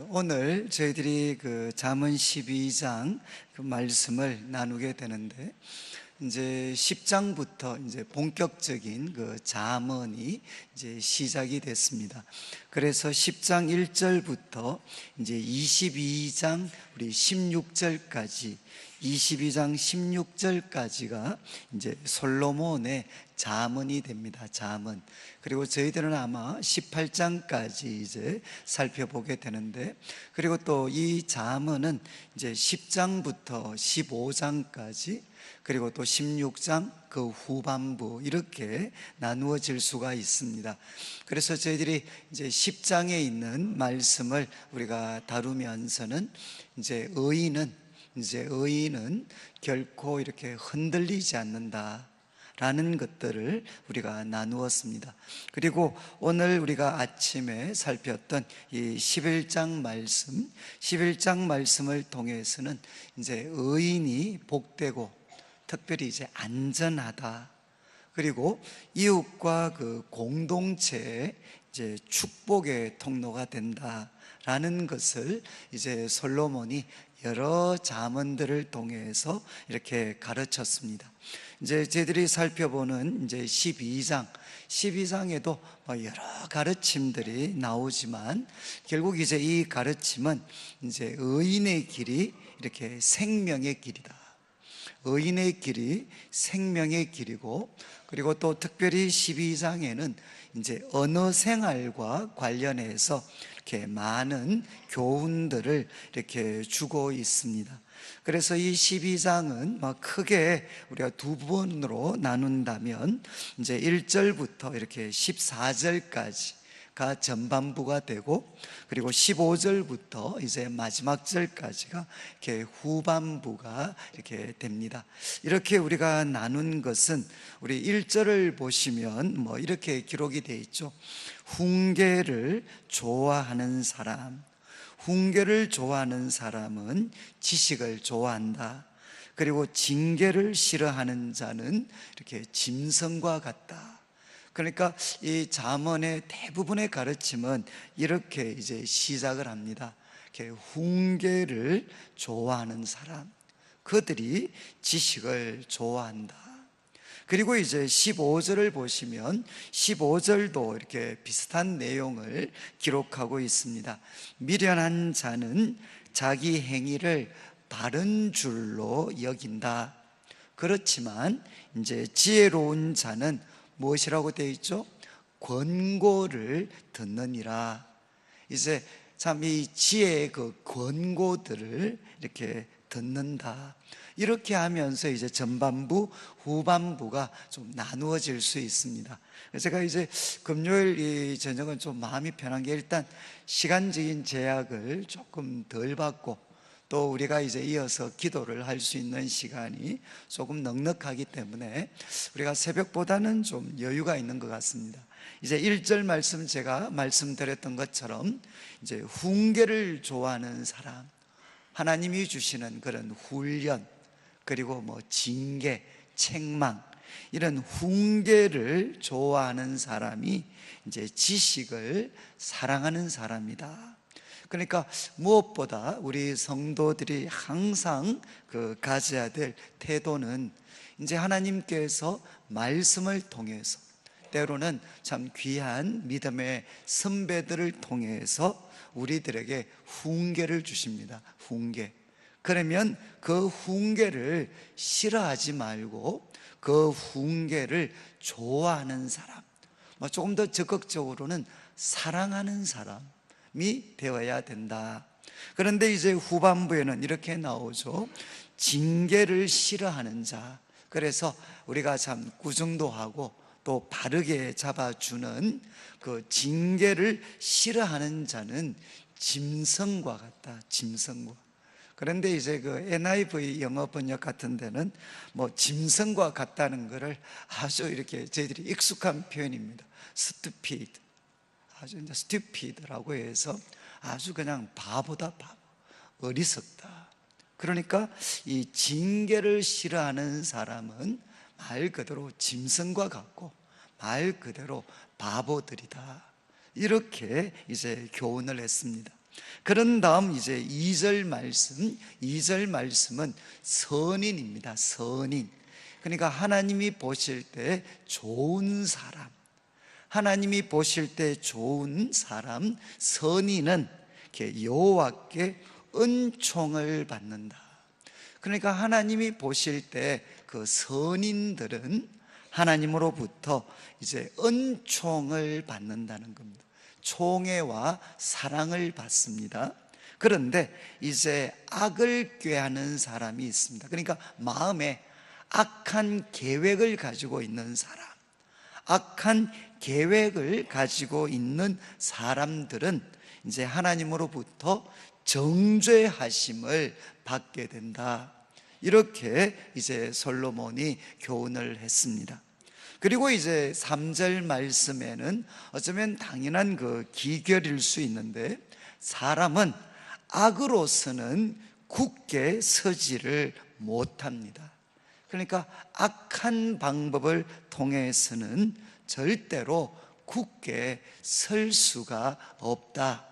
오늘 저희들이 잠언 12장 말씀을 나누게 되는데, 이제 10장부터 이제 본격적인 잠언이 이제 시작이 됐습니다. 그래서 10장 1절부터 이제 22장 우리 16절까지 22장 16절까지가 이제 솔로몬의 잠언이 됩니다. 잠언. 그리고 저희들은 아마 18장까지 이제 살펴보게 되는데, 그리고 또 이 잠언은 이제 10장부터 15장까지, 그리고 또 16장 그 후반부 이렇게 나누어질 수가 있습니다. 그래서 저희들이 이제 10장에 있는 말씀을 우리가 다루면서는 이제 의인은 결코 이렇게 흔들리지 않는다 라는 것들을 우리가 나누었습니다. 그리고 오늘 우리가 아침에 살폈던 이 11장 말씀을 통해서는 이제 의인이 복되고 특별히 이제 안전하다, 그리고 이웃과 공동체의 이제 축복의 통로가 된다라는 것을 이제 솔로몬이 여러 잠언들을 통해서 이렇게 가르쳤습니다. 이제 저희들이 살펴보는 이제 12장에도 여러 가르침들이 나오지만, 결국 이제 이 가르침은 이제 의인의 길이 이렇게 생명의 길이다. 의인의 길이 생명의 길이고, 그리고 또 특별히 12장에는 이제 언어 생활과 관련해서 이렇게 많은 교훈들을 이렇게 주고 있습니다. 그래서 이 12장은 크게 우리가 두 부분으로 나눈다면, 이제 1절부터 이렇게 14절까지가 전반부가 되고, 그리고 15절부터 이제 마지막 절까지가 이렇게 후반부가 이렇게 됩니다. 이렇게 우리가 나눈 것은, 우리 1절을 보시면 이렇게 기록이 되어 있죠. 훈계를 좋아하는 사람, 훈계를 좋아하는 사람은 지식을 좋아한다. 그리고 징계를 싫어하는 자는 이렇게 짐승과 같다. 그러니까 이 잠언의 대부분의 가르침은 이렇게 이제 시작을 합니다. 이렇게 훈계를 좋아하는 사람, 그들이 지식을 좋아한다. 그리고 이제 15절을 보시면 15절도 이렇게 비슷한 내용을 기록하고 있습니다. 미련한 자는 자기 행위를 바른 줄로 여긴다. 그렇지만 이제 지혜로운 자는 무엇이라고 되어 있죠? 권고를 듣느니라. 이제 참 이 지혜의 권고들을 이렇게 듣는다. 이렇게 하면서 이제 전반부, 후반부가 좀 나누어질 수 있습니다. 제가 이제 금요일 이 저녁은 좀 마음이 편한 게, 일단 시간적인 제약을 조금 덜 받고, 또 우리가 이제 이어서 기도를 할 수 있는 시간이 조금 넉넉하기 때문에 우리가 새벽보다는 좀 여유가 있는 것 같습니다. 이제 1절 말씀, 제가 말씀드렸던 것처럼 이제 훈계를 좋아하는 사람, 하나님이 주시는 그런 훈련, 그리고 징계, 책망, 이런 훈계를 좋아하는 사람이 이제 지식을 사랑하는 사람이다. 그러니까 무엇보다 우리 성도들이 항상 가져야 될 태도는, 이제 하나님께서 말씀을 통해서, 때로는 참 귀한 믿음의 선배들을 통해서 우리들에게 훈계를 주십니다. 훈계. 그러면 그 훈계를 싫어하지 말고 그 훈계를 좋아하는 사람, 조금 더 적극적으로는 사랑하는 사람이 되어야 된다. 그런데 이제 후반부에는 이렇게 나오죠. 징계를 싫어하는 자. 그래서 우리가 참 구정도 하고 또 바르게 잡아주는 그 징계를 싫어하는 자는 짐승과 같다. 짐승과. 그런데 이제 NIV 영어 번역 같은 데는 짐승과 같다는 것을 아주 이렇게 저희들이 익숙한 표현입니다. stupid. 아주 이제 stupid라고 해서 아주 그냥 바보다, 바보. 어리석다. 그러니까 이 징계를 싫어하는 사람은 말 그대로 짐승과 같고 말 그대로 바보들이다. 이렇게 이제 교훈을 했습니다. 그런 다음 이제 2절 말씀은 선인입니다. 선인. 그러니까 하나님이 보실 때 좋은 사람, 하나님이 보실 때 좋은 사람, 선인은 이렇게 여호와께 은총을 받는다. 그러니까 하나님이 보실 때 그 선인들은 하나님으로부터 이제 은총을 받는다는 겁니다. 총애와 사랑을 받습니다. 그런데 이제 악을 꾀하는 사람이 있습니다. 그러니까 마음에 악한 계획을 가지고 있는 사람, 악한 계획을 가지고 있는 사람들은 이제 하나님으로부터 정죄하심을 받게 된다. 이렇게 이제 솔로몬이 교훈을 했습니다. 그리고 이제 3절 말씀에는 어쩌면 당연한 그 기결일 수 있는데, 사람은 악으로서는 굳게 서지를 못합니다. 그러니까 악한 방법을 통해서는 절대로 굳게 설 수가 없다.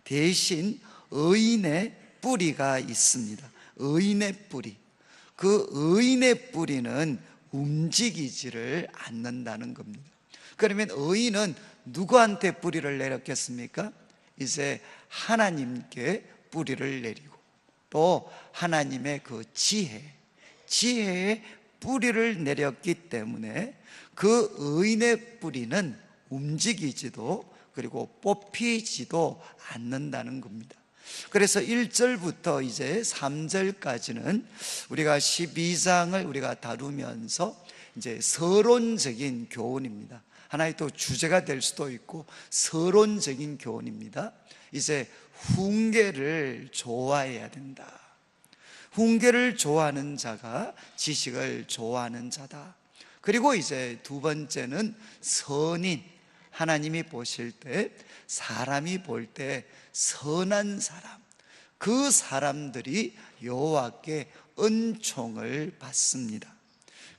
대신 의인의 뿌리가 있습니다. 의인의 뿌리. 그 의인의 뿌리는 움직이지를 않는다는 겁니다. 그러면 의인은 누구한테 뿌리를 내렸겠습니까? 이제 하나님께 뿌리를 내리고, 또 하나님의 그 지혜에 뿌리를 내렸기 때문에 그 의인의 뿌리는 움직이지도, 그리고 뽑히지도 않는다는 겁니다. 그래서 1절부터 이제 3절까지는 우리가 12장을 우리가 다루면서 이제 서론적인 교훈입니다. 하나의 또 주제가 될 수도 있고 서론적인 교훈입니다. 이제 훈계를 좋아해야 된다. 훈계를 좋아하는 자가 지식을 좋아하는 자다. 그리고 이제 두 번째는 선인, 하나님이 보실 때, 사람이 볼 때 선한 사람, 그 사람들이 여호와께 은총을 받습니다.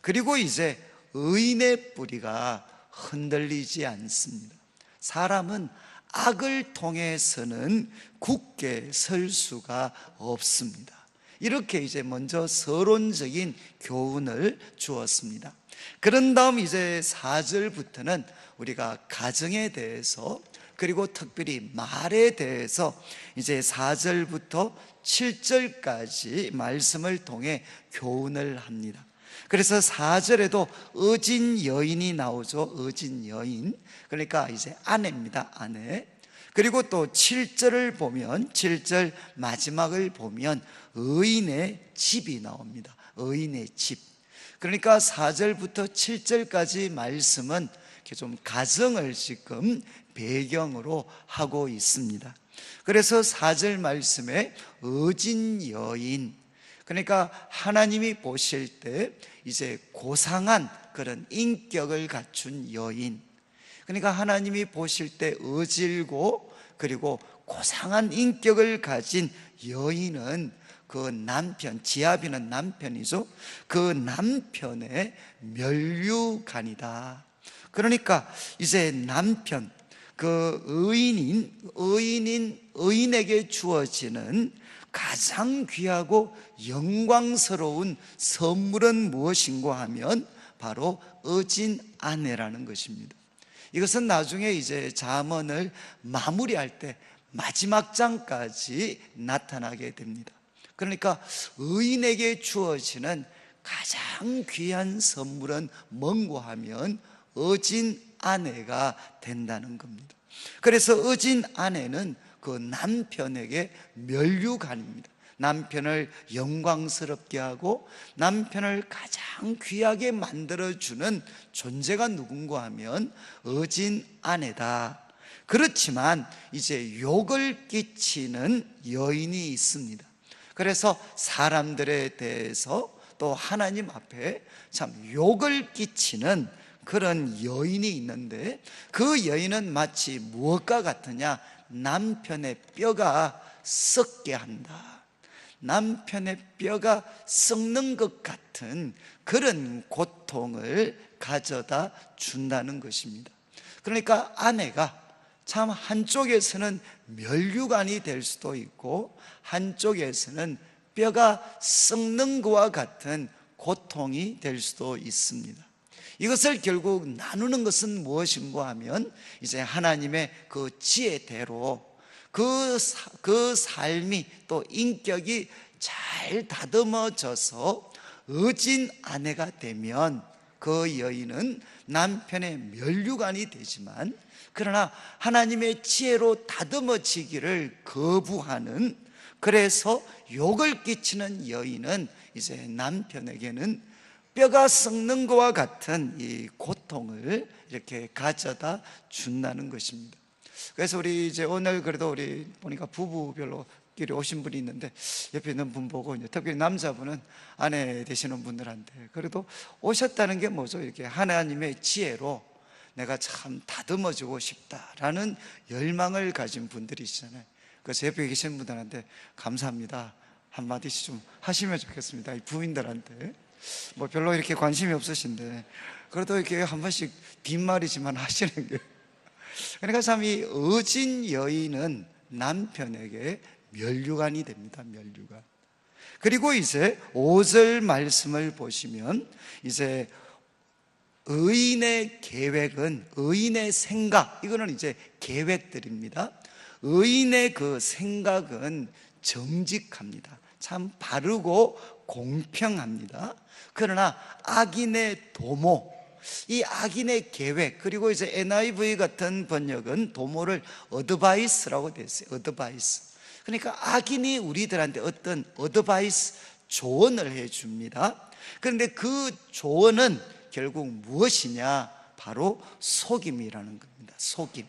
그리고 이제 의인의 뿌리가 흔들리지 않습니다. 사람은 악을 통해서는 굳게 설 수가 없습니다. 이렇게 이제 먼저 서론적인 교훈을 주었습니다. 그런 다음 이제 4절부터는 우리가 가정에 대해서, 그리고 특별히 말에 대해서 이제 4절부터 7절까지 말씀을 통해 교훈을 합니다. 그래서 4절에도 어진 여인이 나오죠. 어진 여인. 그러니까 이제 아내입니다. 아내. 그리고 또 7절을 보면, 7절 마지막을 보면 의인의 집이 나옵니다. 의인의 집. 그러니까 4절부터 7절까지 말씀은 좀 가정을 지금 배경으로 하고 있습니다. 그래서 4절 말씀에 어진 여인, 그러니까 하나님이 보실 때 이제 고상한 그런 인격을 갖춘 여인, 그러니까 하나님이 보실 때 어질고 그리고 고상한 인격을 가진 여인은 그 남편, 지아비는 남편이죠. 그 남편의 면류관이다. 그러니까 이제 남편, 그 의인에게 주어지는 가장 귀하고 영광스러운 선물은 무엇인가 하면 바로 어진 아내라는 것입니다. 이것은 나중에 이제 잠언을 마무리할 때 마지막 장까지 나타나게 됩니다. 그러니까 의인에게 주어지는 가장 귀한 선물은 뭔고 하면 어진 아내가 된다는 겁니다. 그래서 어진 아내는 그 남편에게 면류관입니다. 남편을 영광스럽게 하고 남편을 가장 귀하게 만들어주는 존재가 누군가 하면 어진 아내다. 그렇지만 이제 욕을 끼치는 여인이 있습니다. 그래서 사람들에 대해서 또 하나님 앞에 참 욕을 끼치는 그런 여인이 있는데, 그 여인은 마치 무엇과 같으냐? 남편의 뼈가 썩게 한다. 남편의 뼈가 썩는 것 같은 그런 고통을 가져다 준다는 것입니다. 그러니까 아내가 참 한쪽에서는 면류관이 될 수도 있고 한쪽에서는 뼈가 썩는 것과 같은 고통이 될 수도 있습니다. 이것을 결국 나누는 것은 무엇인가 하면 이제 하나님의 그 지혜대로 그 삶이 또 인격이 잘 다듬어져서 어진 아내가 되면 그 여인은 남편의 면류관이 되지만, 그러나 하나님의 지혜로 다듬어지기를 거부하는, 그래서 욕을 끼치는 여인은 이제 남편에게는 뼈가 썩는 것과 같은 이 고통을 이렇게 가져다 준다는 것입니다. 그래서 우리 이제 오늘 그래도 우리 보니까 부부별로 끼리 오신 분이 있는데, 옆에 있는 분 보고 이제 특별히 남자분은 아내 되시는 분들한테 그래도 오셨다는 게 뭐죠? 이렇게 하나님의 지혜로 내가 참 다듬어주고 싶다라는 열망을 가진 분들이시잖아요. 그래서 옆에 계신 분들한테 감사합니다 한마디씩 좀 하시면 좋겠습니다. 이 부인들한테 뭐 별로 이렇게 관심이 없으신데 그래도 이렇게 한 번씩 뒷말이지만 하시는 게, 그러니까 참 이 어진 여인은 남편에게 면류관이 됩니다. 면류관. 그리고 이제 5절 말씀을 보시면 이제 의인의 계획은, 의인의 생각, 이거는 이제 계획들입니다. 의인의 그 생각은 정직합니다. 참 바르고 공평합니다. 그러나 악인의 도모, 이 악인의 계획, 그리고 이제 NIV 같은 번역은 도모를 어드바이스라고 되어 있어요. 어드바이스. 그러니까 악인이 우리들한테 어떤 어드바이스, 조언을 해줍니다. 그런데 그 조언은 결국 무엇이냐? 바로 속임이라는 겁니다. 속임.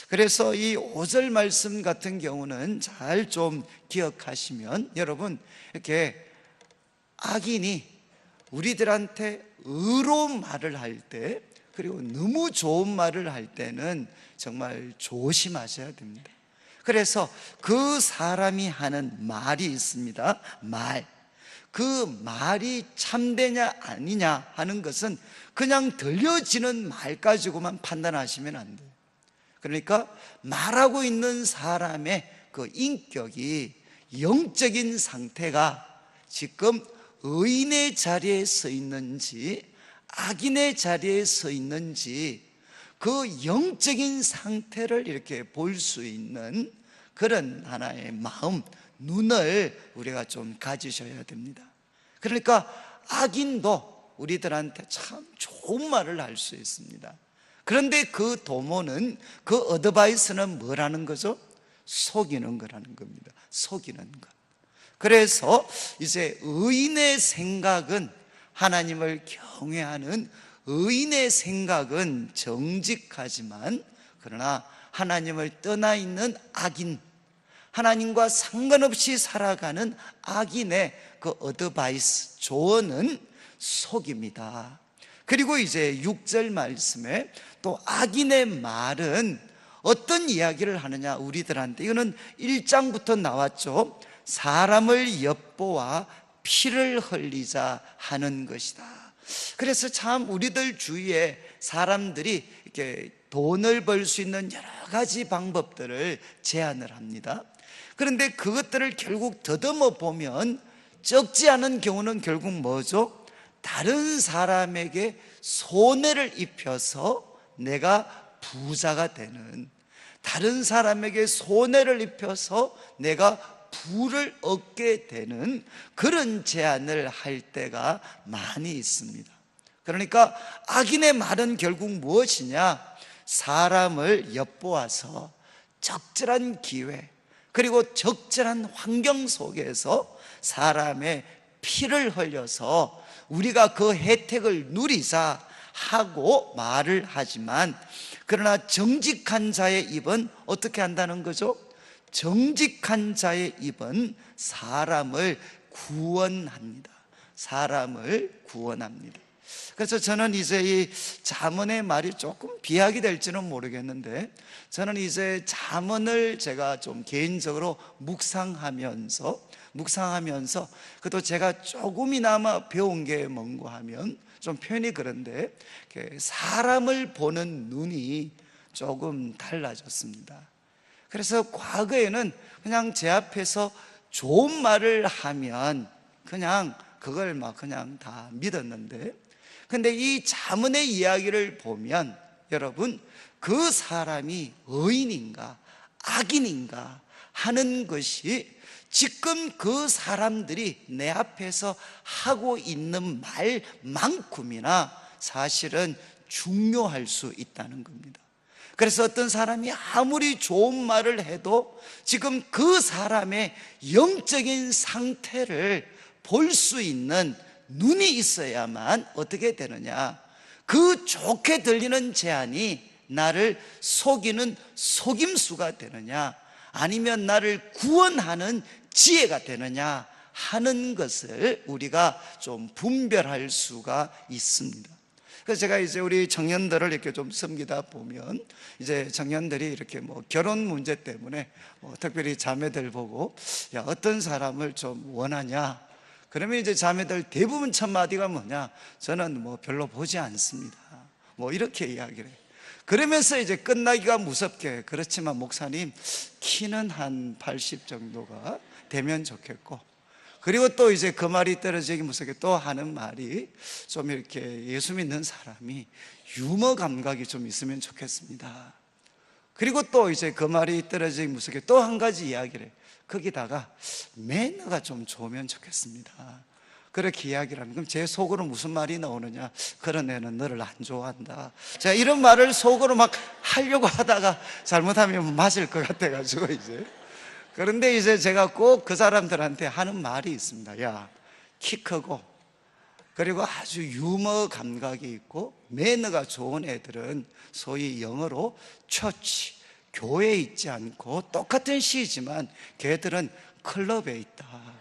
그래서 이 5절 말씀 같은 경우는 잘 좀 기억하시면, 여러분 이렇게 악인이 우리들한테 의로운 말을 할 때, 그리고 너무 좋은 말을 할 때는 정말 조심하셔야 됩니다. 그래서 그 사람이 하는 말이 있습니다. 말. 그 말이 참되냐 아니냐 하는 것은 그냥 들려지는 말 가지고만 판단하시면 안 돼요. 그러니까 말하고 있는 사람의 그 인격이, 영적인 상태가 지금 의인의 자리에 서 있는지 악인의 자리에 서 있는지, 그 영적인 상태를 이렇게 볼 수 있는 그런 하나의 마음, 눈을 우리가 좀 가지셔야 됩니다. 그러니까 악인도 우리들한테 참 좋은 말을 할 수 있습니다. 그런데 그 도모는, 그 어드바이스는 뭐라는 거죠? 속이는 거라는 겁니다. 속이는 것. 그래서 이제 의인의 생각은, 하나님을 경외하는 의인의 생각은 정직하지만, 그러나 하나님을 떠나 있는 악인, 하나님과 상관없이 살아가는 악인의 그 어드바이스, 조언은 속입니다. 그리고 이제 6절 말씀에 또 악인의 말은 어떤 이야기를 하느냐, 우리들한테 이거는 1장부터 나왔죠. 사람을 엿보아 피를 흘리자 하는 것이다. 그래서 참 우리들 주위에 사람들이 이렇게 돈을 벌 수 있는 여러 가지 방법들을 제안을 합니다. 그런데 그것들을 결국 더듬어 보면 적지 않은 경우는 결국 뭐죠? 다른 사람에게 손해를 입혀서 내가 부자가 되는, 다른 사람에게 손해를 입혀서 내가 부를 얻게 되는 그런 제안을 할 때가 많이 있습니다. 그러니까 악인의 말은 결국 무엇이냐? 사람을 엿보아서 적절한 기회, 그리고 적절한 환경 속에서 사람의 피를 흘려서 우리가 그 혜택을 누리자 하고 말을 하지만, 그러나 정직한 자의 입은 어떻게 한다는 거죠? 정직한 자의 입은 사람을 구원합니다. 사람을 구원합니다. 그래서 저는 이제 이 잠언의 말이 조금 비약이 될지는 모르겠는데, 저는 이제 잠언을 제가 좀 개인적으로 묵상하면서 그래도 제가 조금이나마 배운 게 뭔가 하면, 좀 표현이 그런데 사람을 보는 눈이 조금 달라졌습니다. 그래서 과거에는 그냥 제 앞에서 좋은 말을 하면 그냥 그걸 막 그냥 다 믿었는데, 근데 이 잠언의 이야기를 보면 여러분, 그 사람이 의인인가 악인인가 하는 것이 지금 그 사람들이 내 앞에서 하고 있는 말만큼이나 사실은 중요할 수 있다는 겁니다. 그래서 어떤 사람이 아무리 좋은 말을 해도 지금 그 사람의 영적인 상태를 볼 수 있는 눈이 있어야만 어떻게 되느냐, 그 좋게 들리는 제안이 나를 속이는 속임수가 되느냐, 아니면 나를 구원하는 지혜가 되느냐 하는 것을 우리가 좀 분별할 수가 있습니다. 그래서 제가 이제 우리 청년들을 이렇게 좀 섬기다 보면, 이제 청년들이 이렇게 뭐 결혼 문제 때문에 특별히 자매들 보고, 야, 어떤 사람을 좀 원하냐? 그러면 이제 자매들 대부분 첫 마디가 뭐냐? 저는 뭐 별로 보지 않습니다. 뭐 이렇게 이야기를 해요. 그러면서 이제 끝나기가 무섭게, 그렇지만 목사님 키는 한 80 정도가 되면 좋겠고, 그리고 또 이제 그 말이 떨어지기 무섭게 또 하는 말이, 좀 이렇게 예수 믿는 사람이 유머 감각이 좀 있으면 좋겠습니다. 그리고 또 이제 그 말이 떨어지기 무섭게 또 한 가지 이야기를 해요. 거기다가 매너가 좀 좋으면 좋겠습니다. 그렇게 이야기를 하면, 그럼 제 속으로 무슨 말이 나오느냐? 그런 애는 너를 안 좋아한다. 제가 이런 말을 속으로 막 하려고 하다가 잘못하면 맞을 것 같아가지고 이제. 그런데 이제 제가 꼭 그 사람들한테 하는 말이 있습니다. 야, 키 크고 그리고 아주 유머 감각이 있고 매너가 좋은 애들은 소위 영어로 처치, 교회에 있지 않고 똑같은 시지만 걔들은 클럽에 있다.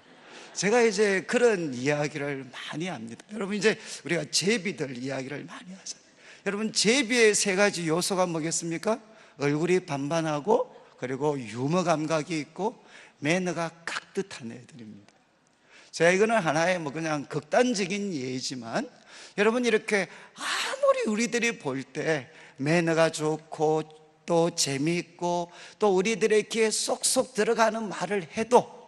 제가 이제 그런 이야기를 많이 합니다. 여러분, 이제 우리가 제비들 이야기를 많이 하잖아요. 여러분, 제비의 세 가지 요소가 뭐겠습니까? 얼굴이 반반하고, 그리고 유머 감각이 있고, 매너가 깍듯한 애들입니다. 제가 이거는 하나의 뭐 그냥 극단적인 예지만, 여러분, 이렇게 아무리 우리들이 볼 때 매너가 좋고 또 재미있고 또 우리들의 귀에 쏙쏙 들어가는 말을 해도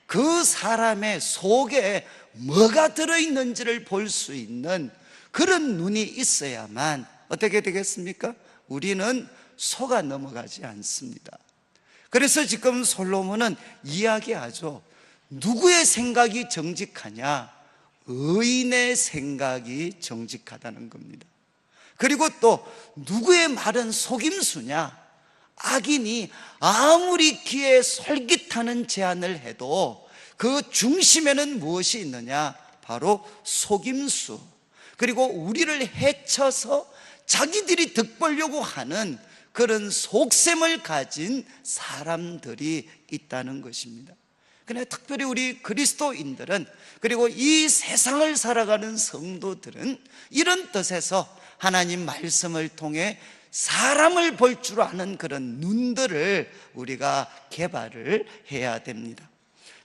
그 사람의 속에 뭐가 들어있는지를 볼 수 있는 그런 눈이 있어야만 어떻게 되겠습니까? 우리는 속아 넘어가지 않습니다. 그래서 지금 솔로몬은 이야기하죠. 누구의 생각이 정직하냐? 의인의 생각이 정직하다는 겁니다. 그리고 또 누구의 말은 속임수냐? 악인이 아무리 귀에 솔깃하는 제안을 해도 그 중심에는 무엇이 있느냐? 바로 속임수, 그리고 우리를 해쳐서 자기들이 득보려고 하는 그런 속셈을 가진 사람들이 있다는 것입니다. 그런데 특별히 우리 그리스도인들은, 그리고 이 세상을 살아가는 성도들은 이런 뜻에서 하나님 말씀을 통해 사람을 볼 줄 아는 그런 눈들을 우리가 개발을 해야 됩니다.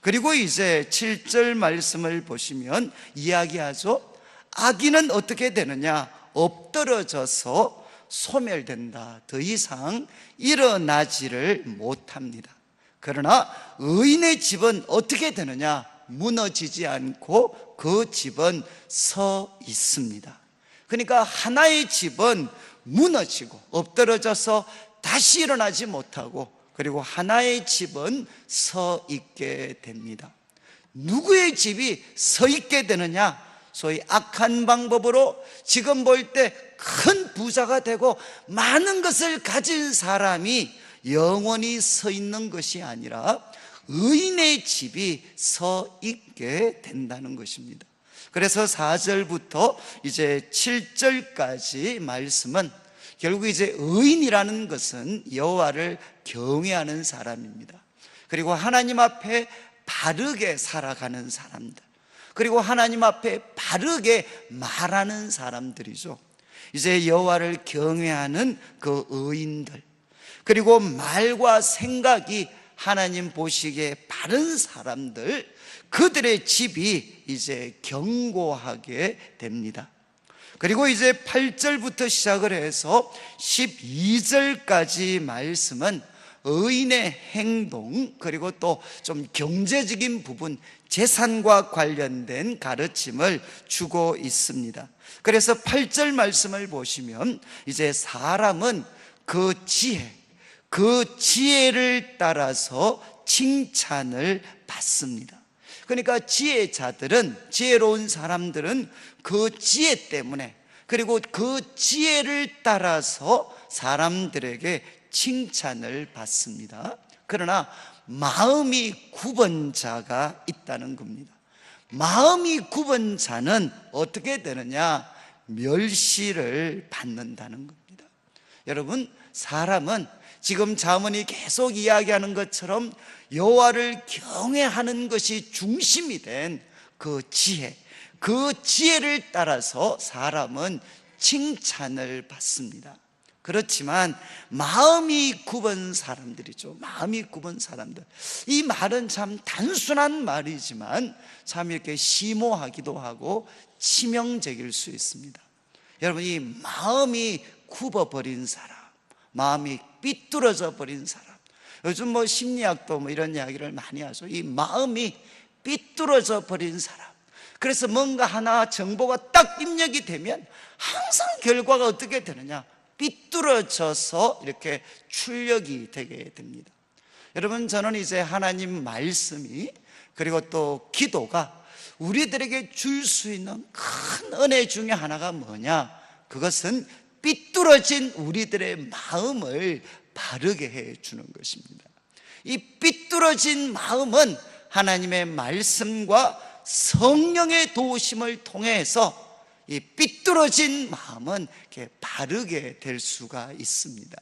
그리고 이제 7절 말씀을 보시면 이야기하죠. 악인은 어떻게 되느냐? 엎드러져서 소멸된다. 더 이상 일어나지를 못합니다. 그러나 의인의 집은 어떻게 되느냐? 무너지지 않고 그 집은 서 있습니다. 그러니까 하나의 집은 무너지고 엎드러져서 다시 일어나지 못하고, 그리고 하나의 집은 서 있게 됩니다. 누구의 집이 서 있게 되느냐? 소위 악한 방법으로 지금 볼 때 큰 부자가 되고 많은 것을 가진 사람이 영원히 서 있는 것이 아니라 의인의 집이 서 있게 된다는 것입니다. 그래서 4절부터 이제 7절까지 말씀은 결국 이제 의인이라는 것은 여호와를 경외하는 사람입니다. 그리고 하나님 앞에 바르게 살아가는 사람들, 그리고 하나님 앞에 바르게 말하는 사람들이죠. 이제 여호와를 경외하는 그 의인들, 그리고 말과 생각이 하나님 보시기에 바른 사람들, 그들의 집이 이제 견고하게 됩니다. 그리고 이제 8절부터 시작을 해서 12절까지 말씀은 의인의 행동, 그리고 또 좀 경제적인 부분, 재산과 관련된 가르침을 주고 있습니다. 그래서 8절 말씀을 보시면 이제 사람은 그 지혜를 따라서 칭찬을 받습니다. 그러니까 지혜로운 사람들은 그 지혜 때문에, 그리고 그 지혜를 따라서 사람들에게 칭찬을 받습니다. 그러나 마음이 굽은 자가 있다는 겁니다. 마음이 굽은 자는 어떻게 되느냐? 멸시를 받는다는 겁니다. 여러분, 사람은 지금 잠언이 계속 이야기하는 것처럼 여호와를 경외하는 것이 중심이 된 그 지혜를 따라서 사람은 칭찬을 받습니다. 그렇지만 마음이 굽은 사람들이죠. 마음이 굽은 사람들. 이 말은 참 단순한 말이지만 참 이렇게 심오하기도 하고 치명적일 수 있습니다. 여러분, 이 마음이 굽어버린 사람, 마음이 삐뚤어져 버린 사람, 요즘 뭐 심리학도 뭐 이런 이야기를 많이 하죠. 이 마음이 삐뚤어져 버린 사람. 그래서 뭔가 하나 정보가 딱 입력이 되면 항상 결과가 어떻게 되느냐? 삐뚤어져서 이렇게 출력이 되게 됩니다. 여러분, 저는 이제 하나님 말씀이, 그리고 또 기도가 우리들에게 줄 수 있는 큰 은혜 중에 하나가 뭐냐? 그것은 삐뚤어진 우리들의 마음을 바르게 해주는 것입니다. 이 삐뚤어진 마음은 하나님의 말씀과 성령의 도우심을 통해서 이 삐뚤어진 마음은 이렇게 바르게 될 수가 있습니다.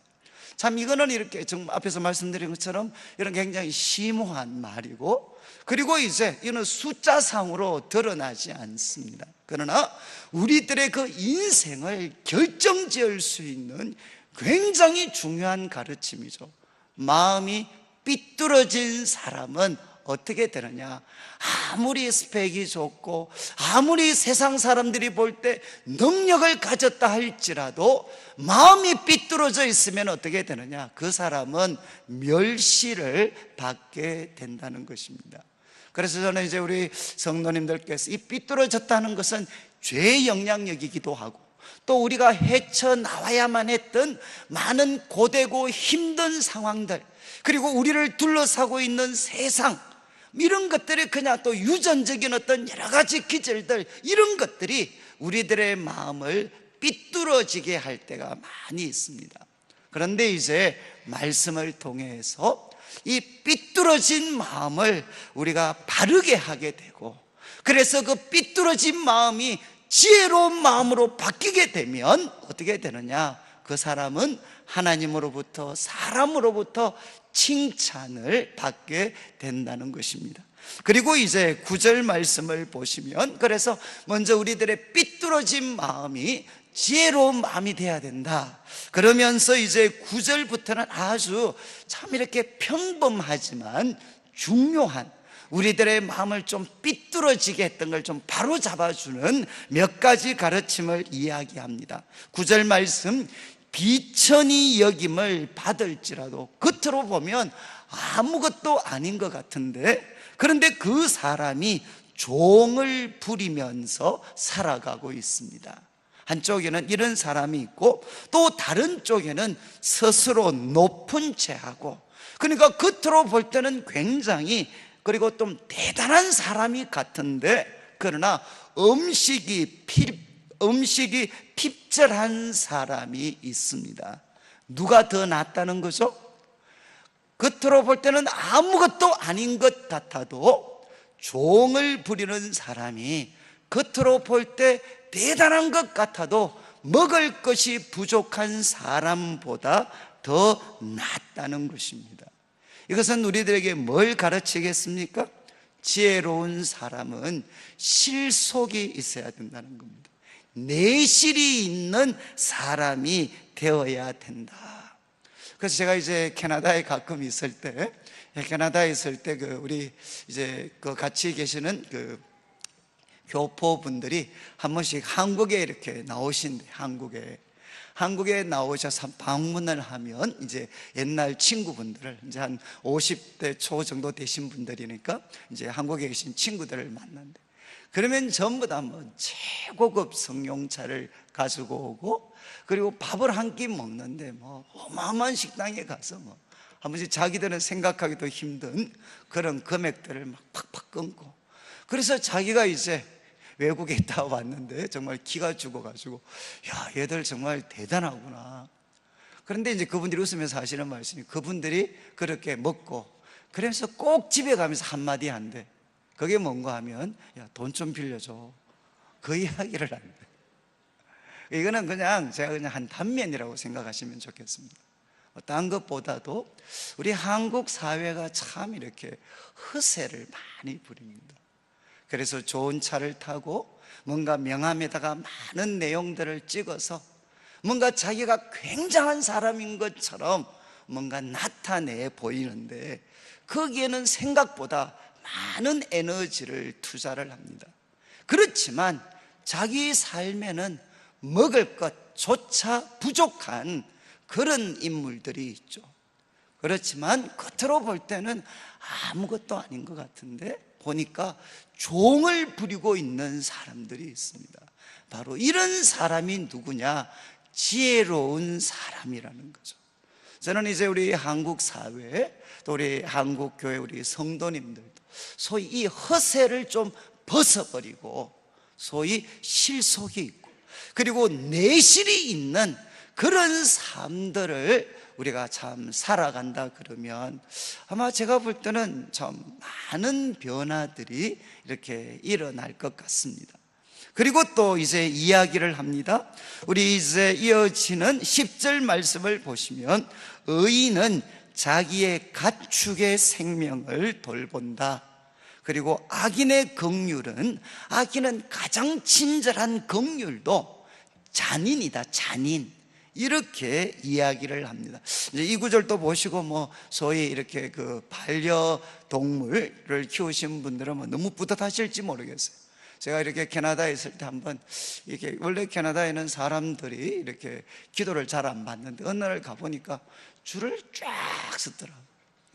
참 이거는 이렇게 정말 앞에서 말씀드린 것처럼 이런 굉장히 심오한 말이고, 그리고 이제 이거는 숫자상으로 드러나지 않습니다. 그러나 우리들의 그 인생을 결정지을 수 있는 굉장히 중요한 가르침이죠. 마음이 삐뚤어진 사람은 어떻게 되느냐? 아무리 스펙이 좋고 아무리 세상 사람들이 볼 때 능력을 가졌다 할지라도 마음이 삐뚤어져 있으면 어떻게 되느냐? 그 사람은 멸시를 받게 된다는 것입니다. 그래서 저는 이제 우리 성도님들께서 이 삐뚤어졌다는 것은 죄의 영향력이기도 하고, 또 우리가 헤쳐나와야만 했던 많은 고되고 힘든 상황들, 그리고 우리를 둘러싸고 있는 세상, 이런 것들이 그냥 또 유전적인 어떤 여러 가지 기질들, 이런 것들이 우리들의 마음을 삐뚤어지게 할 때가 많이 있습니다. 그런데 이제 말씀을 통해서 이 삐뚤어진 마음을 우리가 바르게 하게 되고, 그래서 그 삐뚤어진 마음이 지혜로운 마음으로 바뀌게 되면 어떻게 되느냐? 그 사람은 하나님으로부터, 사람으로부터 칭찬을 받게 된다는 것입니다. 그리고 이제 9절 말씀을 보시면, 그래서 먼저 우리들의 삐뚤어진 마음이 지혜로운 마음이 돼야 된다. 그러면서 이제 9절부터는 아주 참 이렇게 평범하지만 중요한, 우리들의 마음을 좀 삐뚤어지게 했던 걸 좀 바로 잡아주는 몇 가지 가르침을 이야기합니다. 9절 말씀, 비천히 여김을 받을지라도, 겉으로 보면 아무것도 아닌 것 같은데, 그런데 그 사람이 종을 부리면서 살아가고 있습니다. 한쪽에는 이런 사람이 있고, 또 다른 쪽에는 스스로 높은 채하고, 그러니까 겉으로 볼 때는 굉장히, 그리고 좀 대단한 사람이 같은데, 그러나 음식이 핍절한 사람이 있습니다. 누가 더 낫다는 거죠? 겉으로 볼 때는 아무것도 아닌 것 같아도 종을 부리는 사람이 겉으로 볼 때 대단한 것 같아도 먹을 것이 부족한 사람보다 더 낫다는 것입니다. 이것은 우리들에게 뭘 가르치겠습니까? 지혜로운 사람은 실속이 있어야 된다는 겁니다. 내실이 있는 사람이 되어야 된다. 그래서 제가 이제 캐나다에 가끔 있을 때, 우리 이제 그 같이 계시는 그 교포분들이 한 번씩 한국에 이렇게 나오신대. 한국에 나오셔서 방문을 하면 이제 옛날 친구분들을, 이제 한 50대 초 정도 되신 분들이니까 이제 한국에 계신 친구들을 만난대. 그러면 전부 다 뭐 최고급 성룡차를 가지고 오고, 그리고 밥을 한 끼 먹는데 뭐 어마어마한 식당에 가서 뭐 한 번씩 자기들은 생각하기도 힘든 그런 금액들을 막 팍팍 끊고, 그래서 자기가 이제 외국에 있다 왔는데 정말 기가 죽어가지고, 야, 얘들 정말 대단하구나. 그런데 이제 그분들이 웃으면서 하시는 말씀이, 그분들이 그렇게 먹고 그래서 꼭 집에 가면서 한마디 한대. 그게 뭔가 하면, 야, 돈 좀 빌려줘. 그 이야기를 한대. 이거는 그냥 제가 그냥 한 단면이라고 생각하시면 좋겠습니다. 딴 것보다도 우리 한국 사회가 참 이렇게 허세를 많이 부립니다. 그래서 좋은 차를 타고 뭔가 명함에다가 많은 내용들을 찍어서 뭔가 자기가 굉장한 사람인 것처럼 뭔가 나타내 보이는데, 거기에는 생각보다 많은 에너지를 투자를 합니다. 그렇지만 자기 삶에는 먹을 것조차 부족한 그런 인물들이 있죠. 그렇지만 겉으로 볼 때는 아무것도 아닌 것 같은데 보니까 종을 부리고 있는 사람들이 있습니다. 바로 이런 사람이 누구냐? 지혜로운 사람이라는 거죠. 저는 이제 우리 한국 사회, 또 우리 한국 교회 우리 성도님들도 소위 이 허세를 좀 벗어버리고 소위 실속이 있고 그리고 내실이 있는 그런 삶들을 우리가 참 살아간다 그러면 아마 제가 볼 때는 참 많은 변화들이 이렇게 일어날 것 같습니다. 그리고 또 이제 이야기를 합니다. 우리 이제 이어지는 10절 말씀을 보시면, 의인은 자기의 가축의 생명을 돌본다. 그리고 악인의 긍휼은, 악인은 가장 친절한 긍휼도 잔인이다, 잔인. 이렇게 이야기를 합니다. 이제 이 구절도 보시고 뭐 소위 이렇게 그 반려동물을 키우신 분들은 뭐 너무 뿌듯하실지 모르겠어요. 제가 이렇게 캐나다에 있을 때 한번 이렇게, 원래 캐나다에는 사람들이 이렇게 기도를 잘 안 받는데 어느 날 가보니까 줄을 쫙 서더라고요.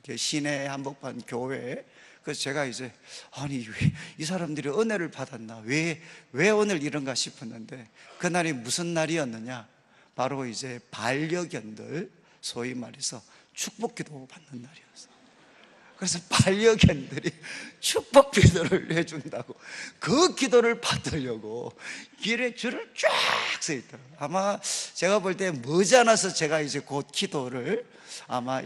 이렇게 시내 한복판 교회에. 그래서 제가 이제 아니 왜 이 사람들이 은혜를 받았나, 왜 오늘 이런가 싶었는데, 그날이 무슨 날이었느냐, 바로 이제 반려견들, 소위 말해서 축복기도 받는 날이었어요. 그래서 반려견들이 축복 기도를 해준다고 그 기도를 받으려고 길에 줄을 쫙 서 있더라고요. 아마 제가 볼 때 머지않아서 제가 이제 곧 기도를 아마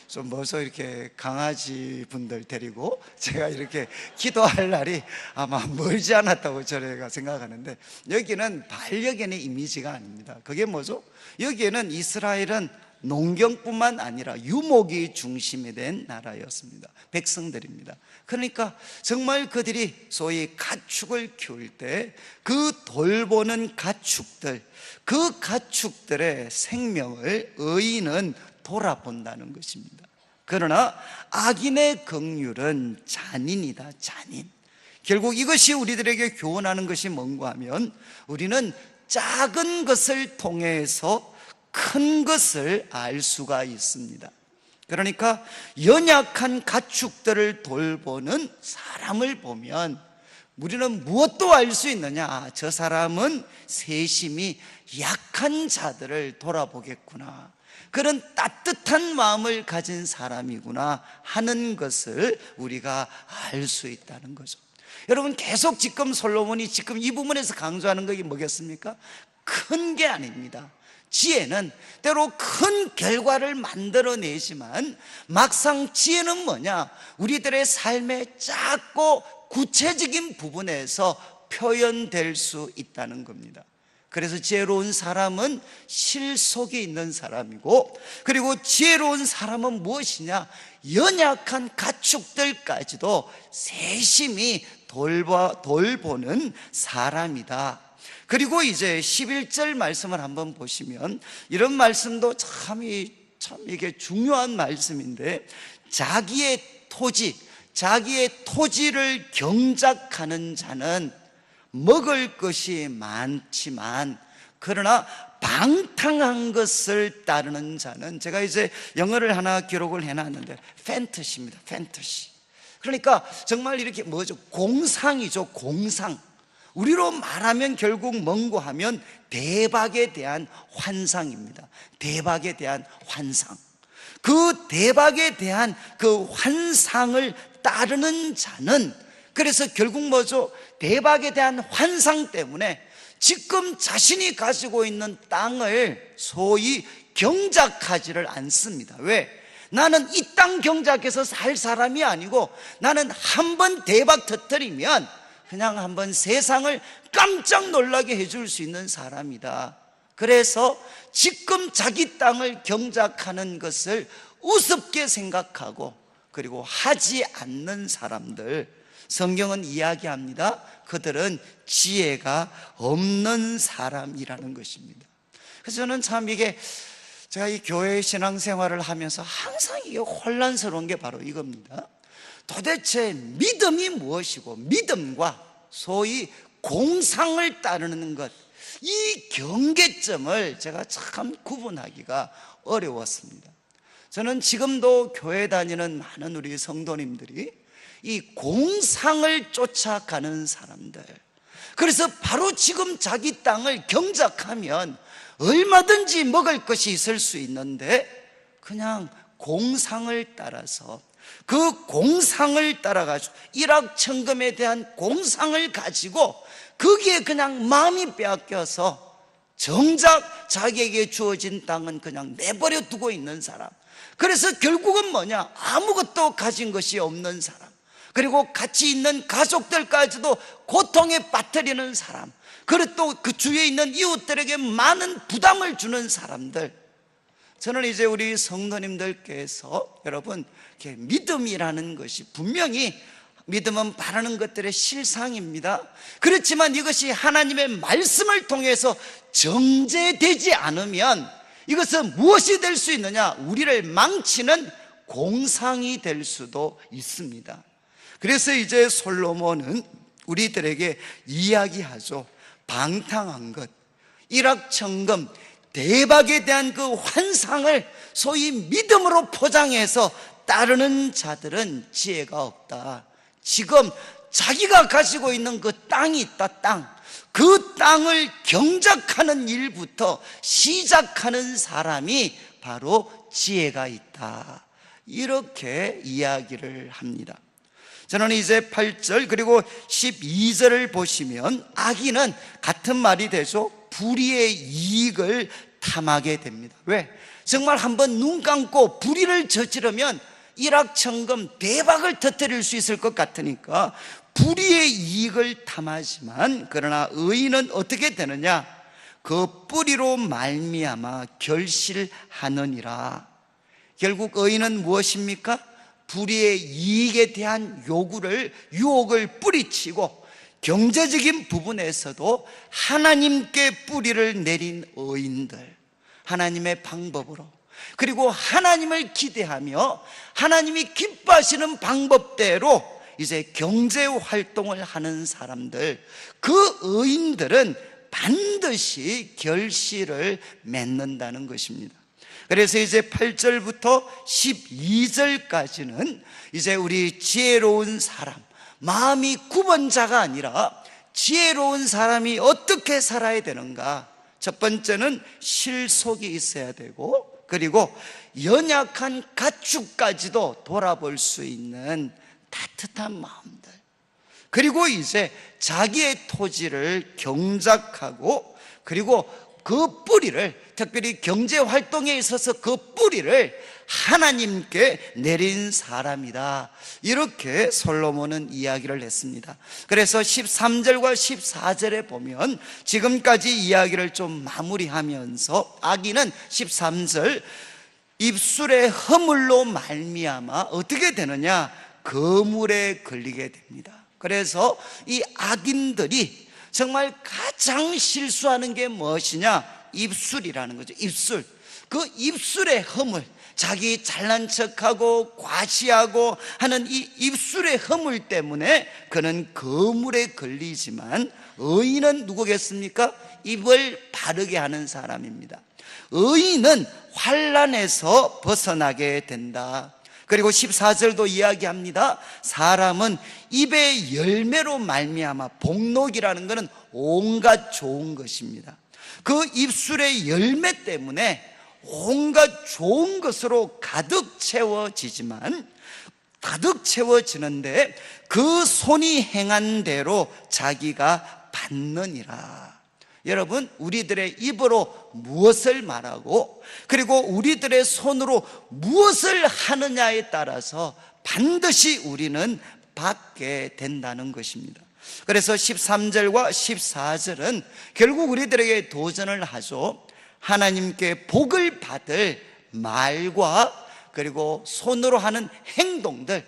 좀 뭐서 이렇게 강아지 분들 데리고 제가 이렇게 기도할 날이 아마 멀지 않았다고 저희가 생각하는데, 여기는 반려견의 이미지가 아닙니다. 그게 뭐죠? 여기에는 이스라엘은 농경뿐만 아니라 유목이 중심이 된 나라였습니다. 백성들입니다. 그러니까 정말 그들이 소위 가축을 키울 때 그 돌보는 가축들, 그 가축들의 생명을 의인은 돌아본다는 것입니다. 그러나 악인의 긍휼은 잔인이다, 잔인. 결국 이것이 우리들에게 교훈하는 것이 뭔가 하면, 우리는 작은 것을 통해서 큰 것을 알 수가 있습니다. 그러니까 연약한 가축들을 돌보는 사람을 보면 우리는 무엇도 알 수 있느냐, 저 사람은 세심히 약한 자들을 돌아보겠구나, 그런 따뜻한 마음을 가진 사람이구나 하는 것을 우리가 알 수 있다는 거죠. 여러분, 계속 지금 솔로몬이 지금 이 부분에서 강조하는 것이 뭐겠습니까? 큰 게 아닙니다. 지혜는 때로 큰 결과를 만들어내지만 막상 지혜는 뭐냐? 우리들의 삶의 작고 구체적인 부분에서 표현될 수 있다는 겁니다. 그래서 지혜로운 사람은 실속이 있는 사람이고, 그리고 지혜로운 사람은 무엇이냐? 연약한 가축들까지도 세심히 돌보는 사람이다. 그리고 이제 11절 말씀을 한번 보시면 이런 말씀도 참 이게 중요한 말씀인데, 자기의 토지를 경작하는 자는 먹을 것이 많지만 그러나 방탕한 것을 따르는 자는, 제가 이제 영어를 하나 기록을 해놨는데 판타시입니다. 판타시. 그러니까 정말 이렇게 뭐죠? 공상이죠. 공상. 우리로 말하면 결국 뭔고 하면 대박에 대한 환상입니다. 대박에 대한 환상. 그 대박에 대한 그 환상을 따르는 자는, 그래서 결국 뭐죠? 대박에 대한 환상 때문에 지금 자신이 가지고 있는 땅을 소위 경작하지를 않습니다. 왜? 나는 이 땅 경작해서 살 사람이 아니고 나는 한번 대박 터뜨리면 그냥 한번 세상을 깜짝 놀라게 해줄 수 있는 사람이다. 그래서 지금 자기 땅을 경작하는 것을 우습게 생각하고 그리고 하지 않는 사람들, 성경은 이야기합니다. 그들은 지혜가 없는 사람이라는 것입니다. 그래서 저는 참 이게, 제가 이 교회 신앙생활을 하면서 항상 이게 혼란스러운 게 바로 이겁니다. 도대체 믿음이 무엇이고 믿음과 소위 공상을 따르는 것, 이 경계점을 제가 참 구분하기가 어려웠습니다. 저는 지금도 교회 다니는 많은 우리 성도님들이 이 공상을 쫓아가는 사람들, 그래서 바로 지금 자기 땅을 경작하면 얼마든지 먹을 것이 있을 수 있는데 그냥 공상을 따라서, 그 공상을 따라가지고 일확천금에 대한 공상을 가지고 거기에 그냥 마음이 빼앗겨서 정작 자기에게 주어진 땅은 그냥 내버려 두고 있는 사람, 그래서 결국은 뭐냐? 아무것도 가진 것이 없는 사람, 그리고 같이 있는 가족들까지도 고통에 빠뜨리는 사람, 그리고 또 그 주위에 있는 이웃들에게 많은 부담을 주는 사람들. 저는 이제 우리 성도님들께서 여러분, 믿음이라는 것이 분명히, 믿음은 바라는 것들의 실상입니다. 그렇지만 이것이 하나님의 말씀을 통해서 정제되지 않으면 이것은 무엇이 될 수 있느냐? 우리를 망치는 공상이 될 수도 있습니다. 그래서 이제 솔로몬은 우리들에게 이야기하죠. 방탕한 것, 일확천금, 대박에 대한 그 환상을 소위 믿음으로 포장해서 따르는 자들은 지혜가 없다. 지금 자기가 가지고 있는 그 땅이 있다. 땅, 그 땅을 경작하는 일부터 시작하는 사람이 바로 지혜가 있다. 이렇게 이야기를 합니다. 저는 이제 8절 그리고 12절을 보시면 악인은 같은 말이 되죠. 불의의 이익을 탐하게 됩니다. 왜? 정말 한번 눈 감고 불의를 저지르면 일확천금 대박을 터뜨릴 수 있을 것 같으니까 불의의 이익을 탐하지만, 그러나 의인은 어떻게 되느냐? 그 뿌리로 말미암아 결실하느니라. 결국 의인은 무엇입니까? 불의의 이익에 대한 유혹을 뿌리치고 경제적인 부분에서도 하나님께 뿌리를 내린 의인들, 하나님의 방법으로, 그리고 하나님을 기대하며 하나님이 기뻐하시는 방법대로 이제 경제 활동을 하는 사람들, 그 의인들은 반드시 결실을 맺는다는 것입니다. 그래서 이제 8절부터 12절까지는 이제 우리 지혜로운 사람, 마음이 9번자가 아니라 지혜로운 사람이 어떻게 살아야 되는가. 첫 번째는 실속이 있어야 되고, 그리고 연약한 가축까지도 돌아볼 수 있는 따뜻한 마음들, 그리고 이제 자기의 토지를 경작하고, 그리고 그 뿌리를, 특별히 경제활동에 있어서 그 뿌리를 하나님께 내린 사람이다. 이렇게 솔로몬은 이야기를 했습니다. 그래서 13절과 14절에 보면 지금까지 이야기를 좀 마무리하면서 악인은 13절, 입술의 허물로 말미암아 어떻게 되느냐? 거물에 걸리게 됩니다. 그래서 이 악인들이 정말 가장 실수하는 게 무엇이냐? 입술이라는 거죠. 입술. 그 입술의 허물, 자기 잘난 척하고 과시하고 하는 이 입술의 허물 때문에 그는 거물에 걸리지만 의인은 누구겠습니까? 입을 바르게 하는 사람입니다. 의인은 환난에서 벗어나게 된다. 그리고 14절도 이야기합니다. 사람은 입의 열매로 말미암아, 복록이라는 것은 온갖 좋은 것입니다. 그 입술의 열매 때문에 온갖 좋은 것으로 가득 채워지지만, 가득 채워지는데 그 손이 행한 대로 자기가 받느니라. 여러분, 우리들의 입으로 무엇을 말하고 그리고 우리들의 손으로 무엇을 하느냐에 따라서 반드시 우리는 받게 된다는 것입니다. 그래서 13절과 14절은 결국 우리들에게 도전을 하죠. 하나님께 복을 받을 말과 그리고 손으로 하는 행동들,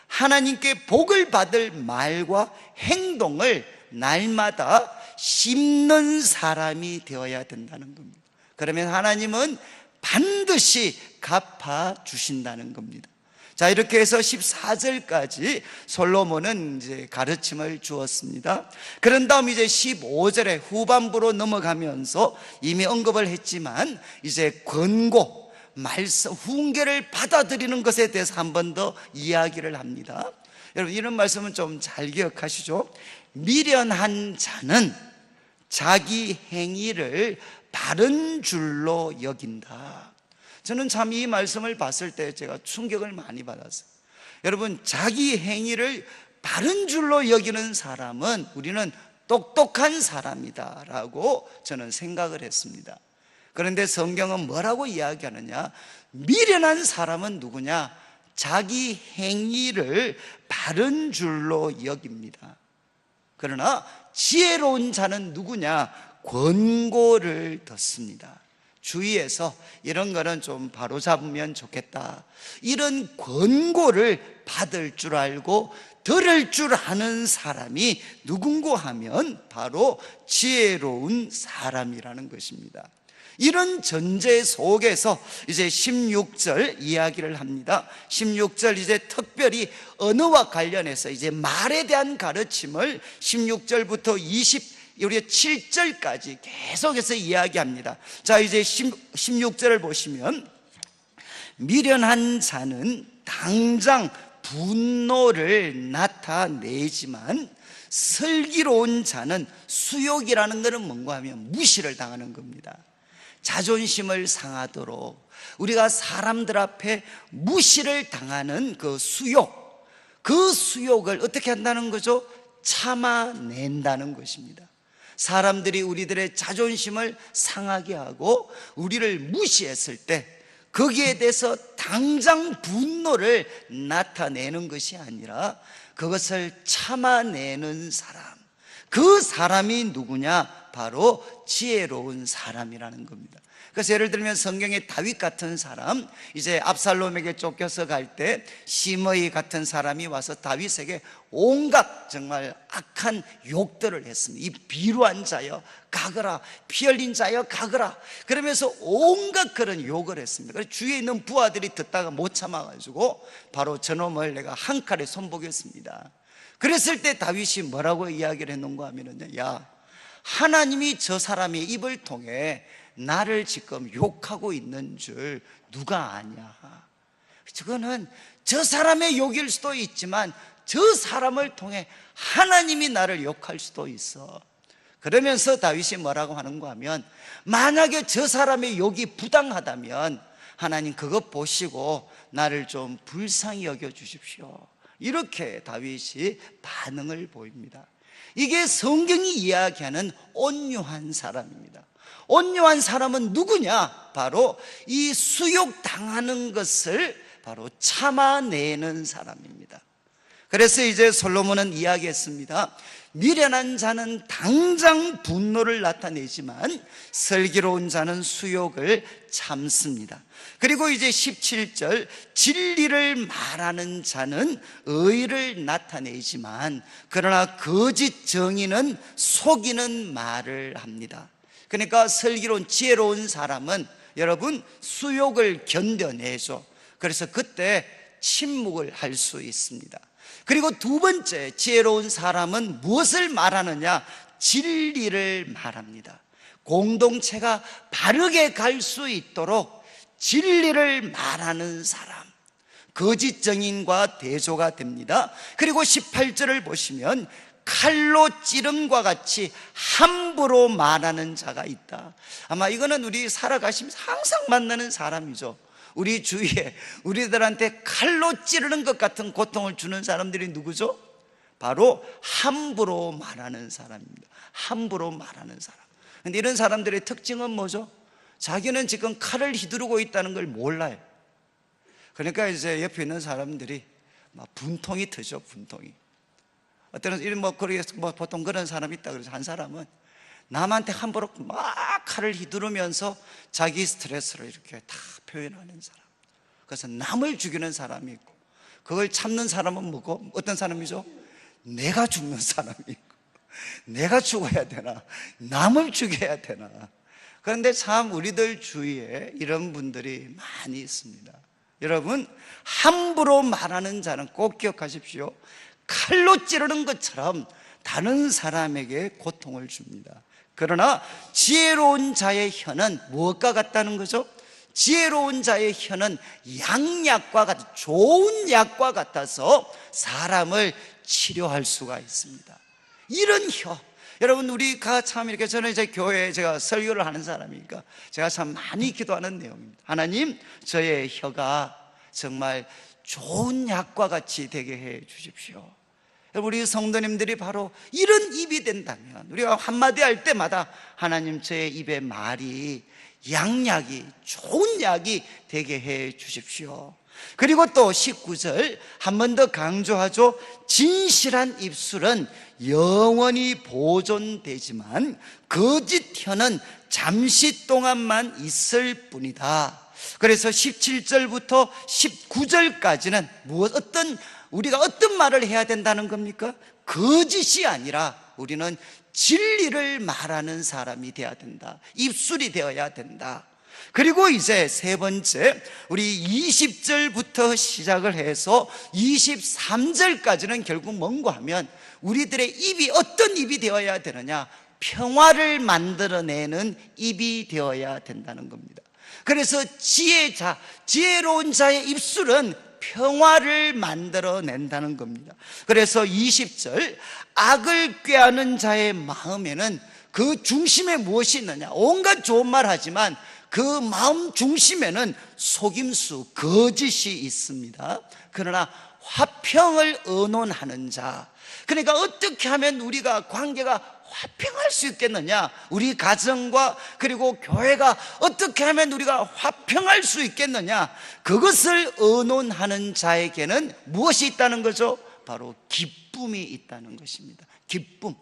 하나님께 복을 받을 말과 행동을 날마다 심는 사람이 되어야 된다는 겁니다. 그러면 하나님은 반드시 갚아 주신다는 겁니다. 자, 이렇게 해서 14절까지 솔로몬은 이제 가르침을 주었습니다. 그런 다음 이제 15절에 후반부로 넘어가면서 이미 언급을 했지만 이제 권고, 말씀, 훈계를 받아들이는 것에 대해서 한 번 더 이야기를 합니다. 여러분, 이런 말씀은 좀 잘 기억하시죠? 미련한 자는 자기 행위를 바른 줄로 여긴다. 저는 참 이 말씀을 봤을 때 제가 충격을 많이 받았어요. 여러분, 자기 행위를 바른 줄로 여기는 사람은 우리는 똑똑한 사람이다라고 저는 생각을 했습니다. 그런데 성경은 뭐라고 이야기하느냐? 미련한 사람은 누구냐? 자기 행위를 바른 줄로 여깁니다. 그러나 지혜로운 자는 누구냐? 권고를 듣습니다. 주위에서 이런 거는 좀 바로잡으면 좋겠다, 이런 권고를 받을 줄 알고 들을 줄 아는 사람이 누군고 하면 바로 지혜로운 사람이라는 것입니다. 이런 전제 속에서 이제 16절 이야기를 합니다. 16절 이제 특별히 언어와 관련해서 이제 말에 대한 가르침을 16절부터 27절까지 계속해서 이야기합니다. 자, 이제 16절을 보시면, 미련한 자는 당장 분노를 나타내지만 슬기로운 자는 수욕이라는 것은 뭔가 하면 무시를 당하는 겁니다. 자존심을 상하도록 우리가 사람들 앞에 무시를 당하는 그 수욕, 그 수욕을 어떻게 한다는 거죠? 참아낸다는 것입니다. 사람들이 우리들의 자존심을 상하게 하고 우리를 무시했을 때 거기에 대해서 당장 분노를 나타내는 것이 아니라 그것을 참아내는 사람, 그 사람이 누구냐? 바로 지혜로운 사람이라는 겁니다. 그래서 예를 들면 성경의 다윗 같은 사람, 이제 압살롬에게 쫓겨서 갈 때 시므이 같은 사람이 와서 다윗에게 온갖 정말 악한 욕들을 했습니다. 이 비루한 자여 가거라, 피 흘린 자여 가거라, 그러면서 온갖 그런 욕을 했습니다. 그래서 주위에 있는 부하들이 듣다가 못 참아가지고 바로 저놈을 내가 한 칼에 손보겠습니다. 그랬을 때 다윗이 뭐라고 이야기를 했는가 하면은, 야, 하나님이 저 사람의 입을 통해 나를 지금 욕하고 있는 줄 누가 아냐? 그거는 저 사람의 욕일 수도 있지만 저 사람을 통해 하나님이 나를 욕할 수도 있어. 그러면서 다윗이 뭐라고 하는가 하면, 만약에 저 사람의 욕이 부당하다면 하나님 그것 보시고 나를 좀 불쌍히 여겨 주십시오. 이렇게 다윗이 반응을 보입니다. 이게 성경이 이야기하는 온유한 사람입니다. 온유한 사람은 누구냐? 바로 이 수욕당하는 것을 바로 참아내는 사람입니다. 그래서 이제 솔로몬은 이야기했습니다. 미련한 자는 당장 분노를 나타내지만 슬기로운 자는 수욕을 참습니다. 그리고 이제 17절, 진리를 말하는 자는 의를 나타내지만 그러나 거짓 정의는 속이는 말을 합니다. 그러니까 슬기로운 지혜로운 사람은 여러분 수욕을 견뎌내죠. 그래서 그때 침묵을 할 수 있습니다. 그리고 두 번째, 지혜로운 사람은 무엇을 말하느냐? 진리를 말합니다. 공동체가 바르게 갈 수 있도록 진리를 말하는 사람, 거짓 증인과 대조가 됩니다. 그리고 18절을 보시면 칼로 찌름과 같이 함부로 말하는 자가 있다. 아마 이거는 우리 살아가시면서 항상 만나는 사람이죠. 우리 주위에 우리들한테 칼로 찌르는 것 같은 고통을 주는 사람들이 누구죠? 바로 함부로 말하는 사람입니다. 함부로 말하는 사람. 근데 이런 사람들의 특징은 뭐죠? 자기는 지금 칼을 휘두르고 있다는 걸 몰라요. 그러니까 이제 옆에 있는 사람들이 막 분통이 터져, 분통이. 어떤 이런 보통 그런 사람이 있다 그래서 한 사람은 남한테 함부로 막 칼을 휘두르면서 자기 스트레스를 이렇게 다 표현하는 사람. 그래서 남을 죽이는 사람이 있고, 그걸 참는 사람은 뭐고? 어떤 사람이죠? 내가 죽는 사람이 있고, 내가 죽어야 되나? 남을 죽여야 되나? 그런데 참 우리들 주위에 이런 분들이 많이 있습니다. 여러분, 함부로 말하는 자는 꼭 기억하십시오. 칼로 찌르는 것처럼 다른 사람에게 고통을 줍니다. 그러나 지혜로운 자의 혀는 무엇과 같다는 거죠? 지혜로운 자의 혀는 양약과 같아, 좋은 약과 같아서 사람을 치료할 수가 있습니다. 이런 혀, 여러분 우리가 참 이렇게, 저는 이제 교회에 제가 설교를 하는 사람이니까 제가 참 많이 기도하는 내용입니다. 하나님, 저의 혀가 정말 좋은 약과 같이 되게 해 주십시오. 우리 성도님들이 바로 이런 입이 된다면, 우리가 한마디 할 때마다 하나님, 저의 입의 말이 양약이, 좋은 약이 되게 해 주십시오. 그리고 또 19절 한 번 더 강조하죠. 진실한 입술은 영원히 보존되지만 거짓 혀는 잠시 동안만 있을 뿐이다. 그래서 17절부터 19절까지는 우리가 어떤 말을 해야 된다는 겁니까? 거짓이 아니라 우리는 진리를 말하는 사람이 되어야 된다. 입술이 되어야 된다. 그리고 이제 세 번째, 우리 20절부터 시작을 해서 23절까지는 결국 뭔가 하면 우리들의 입이 어떤 입이 되어야 되느냐? 평화를 만들어내는 입이 되어야 된다는 겁니다. 그래서 지혜로운 자의 입술은 평화를 만들어낸다는 겁니다. 그래서 20절, 악을 꾀하는 자의 마음에는 그 중심에 무엇이 있느냐? 온갖 좋은 말 하지만 그 마음 중심에는 속임수, 거짓이 있습니다. 그러나 화평을 의논하는 자, 그러니까 어떻게 하면 우리가 관계가 화평할 수 있겠느냐? 우리 가정과 그리고 교회가 어떻게 하면 우리가 화평할 수 있겠느냐? 그것을 의논하는 자에게는 무엇이 있다는 거죠? 바로 기쁨이 있다는 것입니다. 기쁨.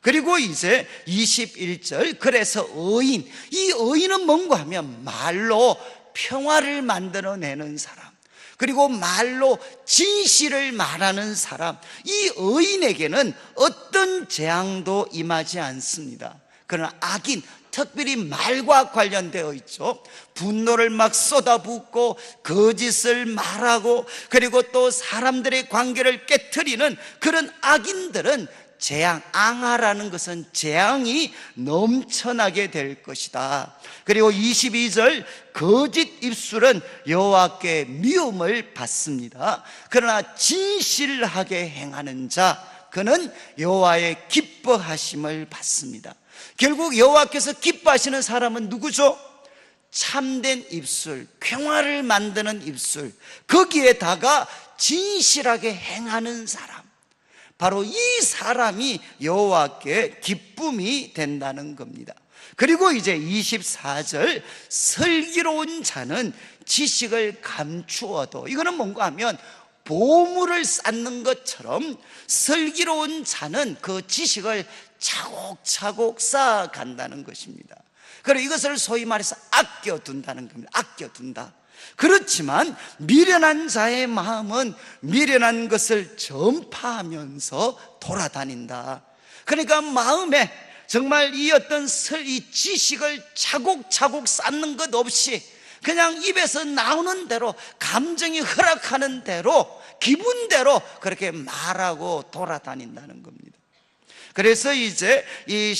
그리고 이제 21절, 그래서 이 의인은 뭔가 하면 말로 평화를 만들어내는 사람, 그리고 말로 진실을 말하는 사람, 이 의인에게는 어떤 재앙도 임하지 않습니다. 그러나 악인, 특별히 말과 관련되어 있죠. 분노를 막 쏟아붓고 거짓을 말하고 그리고 또 사람들의 관계를 깨트리는 그런 악인들은 재앙, 앙하라는 것은 재앙이 넘쳐나게 될 것이다. 그리고 22절, 거짓 입술은 여호와께 미움을 받습니다. 그러나 진실하게 행하는 자, 그는 여호와의 기뻐하심을 받습니다. 결국 여호와께서 기뻐하시는 사람은 누구죠? 참된 입술, 평화를 만드는 입술, 거기에다가 진실하게 행하는 사람, 바로 이 사람이 여호와께 기쁨이 된다는 겁니다. 그리고 이제 24절, 슬기로운 자는 지식을 감추어도, 이거는 뭔가 하면 보물을 쌓는 것처럼 슬기로운 자는 그 지식을 차곡차곡 쌓아간다는 것입니다. 그리고 이것을 소위 말해서 아껴둔다는 겁니다. 아껴둔다. 그렇지만 미련한 자의 마음은 미련한 것을 전파하면서 돌아다닌다. 그러니까 마음에 정말 이 어떤 이 지식을 차곡차곡 쌓는 것 없이 그냥 입에서 나오는 대로, 감정이 허락하는 대로, 기분대로 그렇게 말하고 돌아다닌다는 겁니다. 그래서 이제 이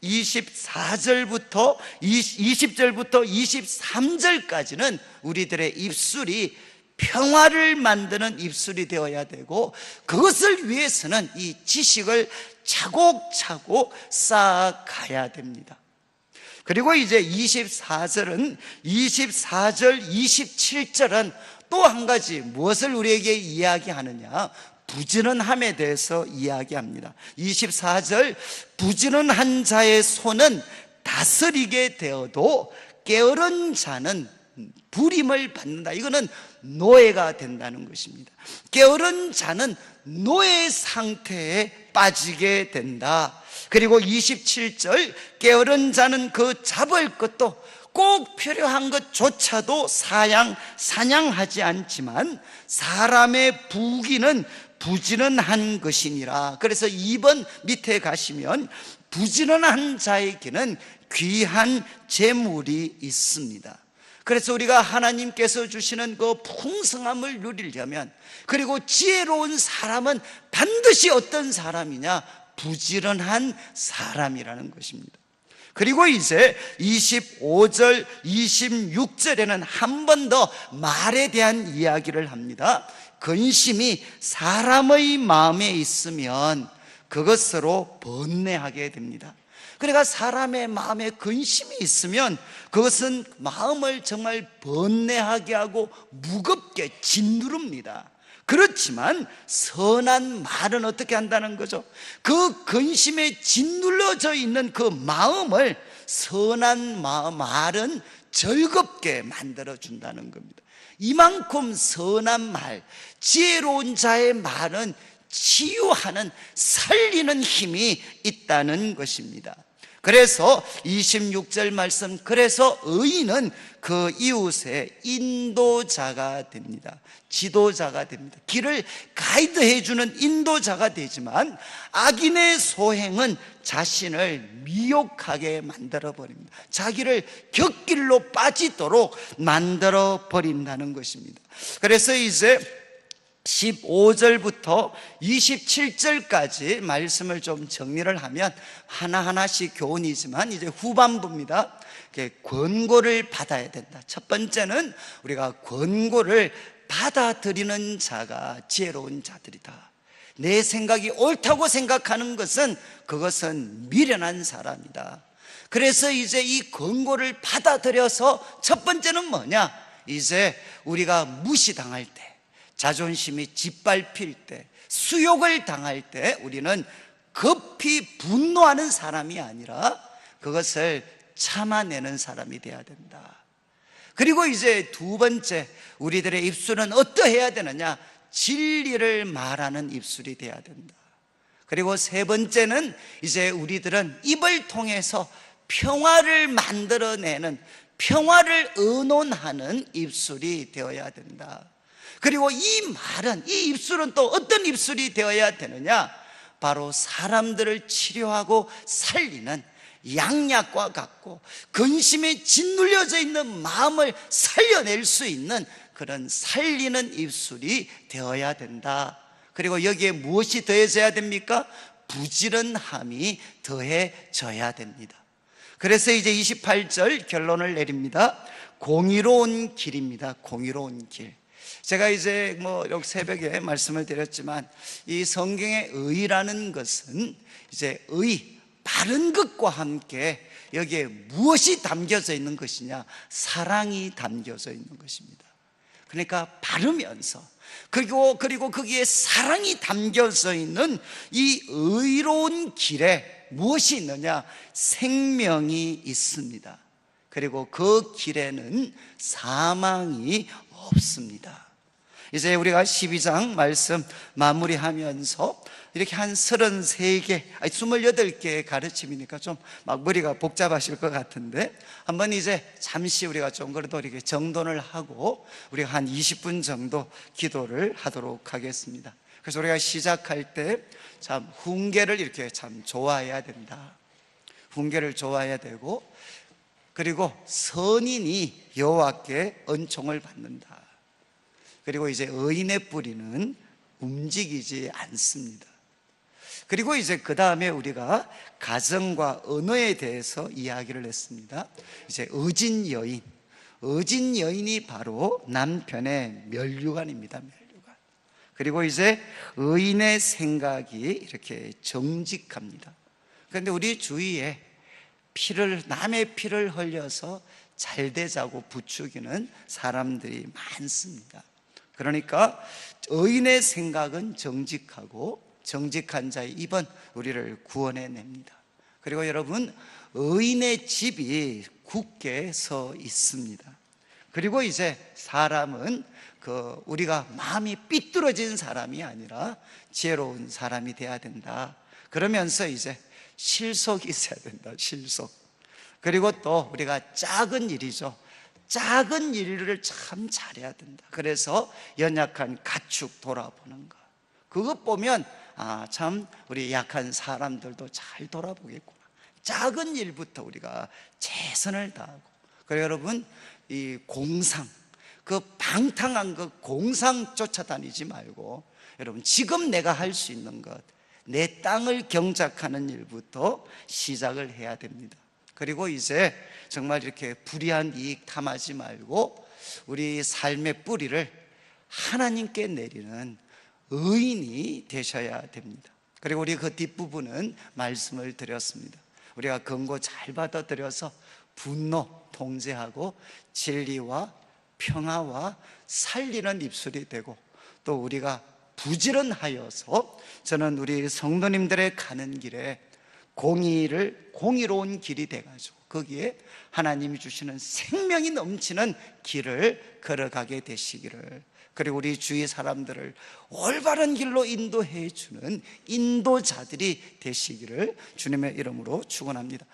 24절부터 20절부터 23절까지는 우리들의 입술이 평화를 만드는 입술이 되어야 되고, 그것을 위해서는 이 지식을 차곡차곡 쌓아가야 됩니다. 그리고 이제 24절, 27절은 또 한 가지 무엇을 우리에게 이야기하느냐, 부지런함에 대해서 이야기합니다. 24절, 부지런한 자의 손은 다스리게 되어도 게으른 자는 부림을 받는다. 이거는 노예가 된다는 것입니다. 게으른 자는 노예 상태에 빠지게 된다. 그리고 27절, 게으른 자는 그 잡을 것도 꼭 필요한 것조차도 사냥하지 않지만 사람의 부귀는 부지런한 것이니라. 그래서 2번 밑에 가시면 부지런한 자에게는 귀한 재물이 있습니다. 그래서 우리가 하나님께서 주시는 그 풍성함을 누리려면, 그리고 지혜로운 사람은 반드시 어떤 사람이냐? 부지런한 사람이라는 것입니다. 그리고 이제 25절, 26절에는 한 번 더 말에 대한 이야기를 합니다. 근심이 사람의 마음에 있으면 그것으로 번뇌하게 됩니다. 그러니까 사람의 마음에 근심이 있으면 그것은 마음을 정말 번뇌하게 하고 무겁게 짓누릅니다. 그렇지만 선한 말은 어떻게 한다는 거죠? 그 근심에 짓눌러져 있는 그 마음을 선한 말은 즐겁게 만들어준다는 겁니다. 이만큼 선한 말, 지혜로운 자의 말은 치유하는, 살리는 힘이 있다는 것입니다. 그래서 26절 말씀, 그래서 의인은 그 이웃의 인도자가 됩니다. 지도자가 됩니다. 길을 가이드해 주는 인도자가 되지만, 악인의 소행은 자신을 미혹하게 만들어 버립니다. 자기를 곁길로 빠지도록 만들어 버린다는 것입니다. 그래서 이제 15절부터 27절까지 말씀을 좀 정리를 하면 하나하나씩 교훈이지만, 이제 후반부입니다. 권고를 받아야 된다. 첫 번째는 우리가 권고를 받아들이는 자가 지혜로운 자들이다. 내 생각이 옳다고 생각하는 것은 그것은 미련한 사람이다. 그래서 이제 이 권고를 받아들여서 첫 번째는 뭐냐? 이제 우리가 무시당할 때, 자존심이 짓밟힐 때, 수욕을 당할 때 우리는 급히 분노하는 사람이 아니라 그것을 참아내는 사람이 되어야 된다. 그리고 이제 두 번째, 우리들의 입술은 어떠해야 되느냐? 진리를 말하는 입술이 되어야 된다. 그리고 세 번째는 이제 우리들은 입을 통해서 평화를 만들어내는, 평화를 의논하는 입술이 되어야 된다. 그리고 이 말은, 이 입술은 또 어떤 입술이 되어야 되느냐? 바로 사람들을 치료하고 살리는, 양약과 같고 근심에 짓눌려져 있는 마음을 살려낼 수 있는 그런 살리는 입술이 되어야 된다. 그리고 여기에 무엇이 더해져야 됩니까? 부지런함이 더해져야 됩니다. 그래서 이제 28절 결론을 내립니다. 공의로운 길입니다. 공의로운 길. 제가 이제 이렇게 새벽에 말씀을 드렸지만, 이 성경의 의라는 것은 이제 바른 것과 함께 여기에 무엇이 담겨져 있는 것이냐? 사랑이 담겨져 있는 것입니다. 그러니까 바르면서, 그리고 거기에 사랑이 담겨져 있는 이 의로운 길에 무엇이 있느냐? 생명이 있습니다. 그리고 그 길에는 사망이 없습니다. 이제 우리가 12장 말씀 마무리하면서 이렇게 한 33개, 28개의 가르침이니까 좀 막 머리가 복잡하실 것 같은데, 한번 이제 잠시 우리가 좀 그래도 이렇게 정돈을 하고 우리가 한 20분 정도 기도를 하도록 하겠습니다. 그래서 우리가 시작할 때 참 훈계를 이렇게 참 좋아해야 된다. 훈계를 좋아해야 되고, 그리고 선인이 여호와께 은총을 받는다. 그리고 이제 의인의 뿌리는 움직이지 않습니다. 그리고 이제 그 다음에 우리가 가정과 언어에 대해서 이야기를 했습니다. 이제 의진 여인이 바로 남편의 면류관입니다. 면류관. 그리고 이제 의인의 생각이 이렇게 정직합니다. 그런데 우리 주위에 남의 피를 흘려서 잘 되자고 부추기는 사람들이 많습니다. 그러니까 의인의 생각은 정직하고 정직한 자의 입은 우리를 구원해냅니다. 그리고 여러분, 의인의 집이 굳게 서 있습니다. 그리고 이제 사람은 우리가 마음이 삐뚤어진 사람이 아니라 지혜로운 사람이 돼야 된다. 그러면서 이제 실속이 있어야 된다. 실속. 그리고 또 우리가 작은 일이죠. 작은 일을 참 잘해야 된다. 그래서 연약한 가축 돌아보는 것, 그것 보면 참 우리 약한 사람들도 잘 돌아보겠구나. 작은 일부터 우리가 최선을 다하고. 그리고 여러분, 이 공상, 그 방탕한 그 공상 쫓아다니지 말고, 여러분 지금 내가 할 수 있는 것, 내 땅을 경작하는 일부터 시작을 해야 됩니다. 그리고 이제 정말 이렇게 불의한 이익 탐하지 말고 우리 삶의 뿌리를 하나님께 내리는 의인이 되셔야 됩니다. 그리고 우리 그 뒷부분은 말씀을 드렸습니다. 우리가 권고 잘 받아들여서 분노 통제하고 진리와 평화와 살리는 입술이 되고, 또 우리가 부지런하여서 저는 우리 성도님들의 가는 길에 공의로운 길이 돼가지고 거기에 하나님이 주시는 생명이 넘치는 길을 걸어가게 되시기를, 그리고 우리 주위 사람들을 올바른 길로 인도해 주는 인도자들이 되시기를 주님의 이름으로 축원합니다.